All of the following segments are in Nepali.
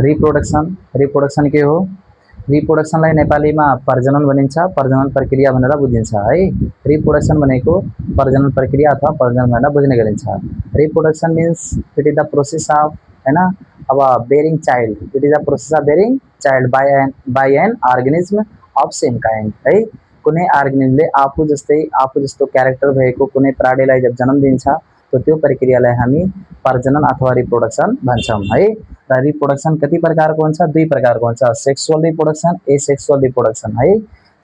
रिप्रोडक्सन रिप्रोडक्सन के हो रिप्रोडक्सनलाई नेपालीमा प्रजनन भनिन्छ प्रजनन प्रक्रिया भनेर बुझिन्छ है रिप्रोडक्सन भनेको प्रजनन प्रक्रिया अथवा प्रजनन भनेर बुझ्ने गरिन्छ reproduction means it is the process of हैन अब bearing child it is the process of bearing child by an organism of same kind है कुनै अर्गेनिजमले आफू जस्तो क्यारेक्टर भएको कुनै प्राणीलाई जब जन्म दिन्छ तो त्यो प्रक्रियालाई हामी प्रजनन अथवा रिप्रोडक्सन भन्छौं है र रिप्रोडक्सन कति प्रकारको हुन्छ दुई प्रकारको हुन्छ सेक्सुअल रिप्रोडक्सन एसेक्सुअल रिप्रोडक्सन है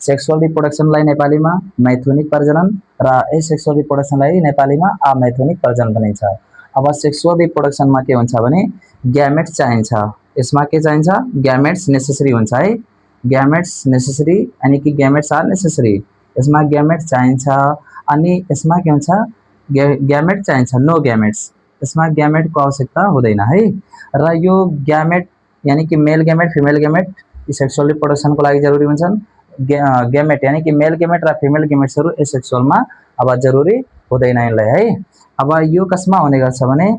सेक्सुअल रिप्रोडक्सनलाई नेपालीमा मैथुनिक प्रजनन र एसेक्सुअल रिप्रोडक्सनलाई नेपालीमा अमैथुनिक प्रजनन भनिन्छ अब सेक्सुअल रिप्रोडक्सनमा के हुन्छ भने ग्यामेट्स चाहिन्छ यसमा के चाहिन्छ ग्यामेट्स नेसेसरी हुन्छ है ग्यामेट्स नेसेसरी यानी कि ग्यामेट्स आर नेसेसरी यसमा ग्यामेट्स चाहिन्छ अनि यसमा के हुन्छ ग्यामेट चाहिन्छ नो ग्यामेट्स यसमा ग्यामेटको आवश्यकता हुँदैन है र यो ग्यामेट यानी कि मेल ग्यामेट फिमेल ग्यामेट सेक्सुअल रिप्रोडक्सनको लागि जरुरी हुन्छन् ग्यामेट यानी कि मेल ग्यामेट र फिमेल ग्यामेट्सहरु एसेक्सुअलमा अब जरुरी हुँदैन यसलाई है अब यो कसमा हुने गर्छ भने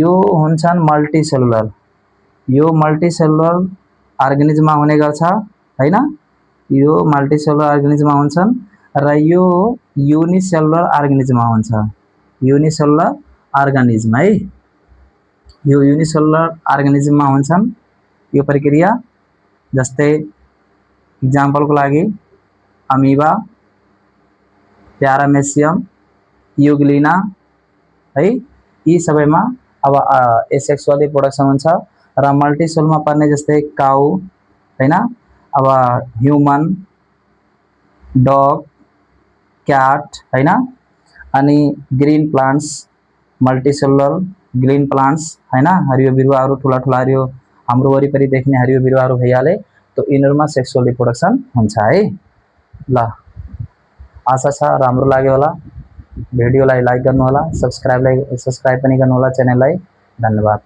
यो हुन्छन् मल्टीसेलुलर यो मल्टीसेलुलर अर्गानिजममा हुने गर्छ हैन यो मल्टीसेलुलर अर्गानिजममा हुन्छन् र यो यूनिसेलुलर अर्गानिजममा हुन्छ यूनिसेलुलर अर्गानिजम है यो यूनिसेलुलर अर्गानिजममा हुन्छन् यो प्रक्रिया जस्तै एक्जाम्पलको लागि अमीबा प्यारामेसियम युग्लिना है यी सबैमा अब एसेक्सुअल रिप्रोडक्सन हुन्छ र मल्टीसेलुलरमा पर्ने जस्तै काउ हैन अब ह्युमन डग क्याट हैन अनि green plants multicellular green plants हैन हरियो बिरुवाहरु ठुला ठुला हरियो हाम्रो वरिपरि देख्ने हरियो बिरुवाहरु भइहाले तो यिनीहरुमा सेक्सुअल रिप्रोडक्सन हुन्छ है ल आशा छ राम्रो लाग्यो होला भिडियोलाई लाइक गर्नु होला सब्स्क्राइब पनि गर्नु होला च्यानललाई धन्यवाद।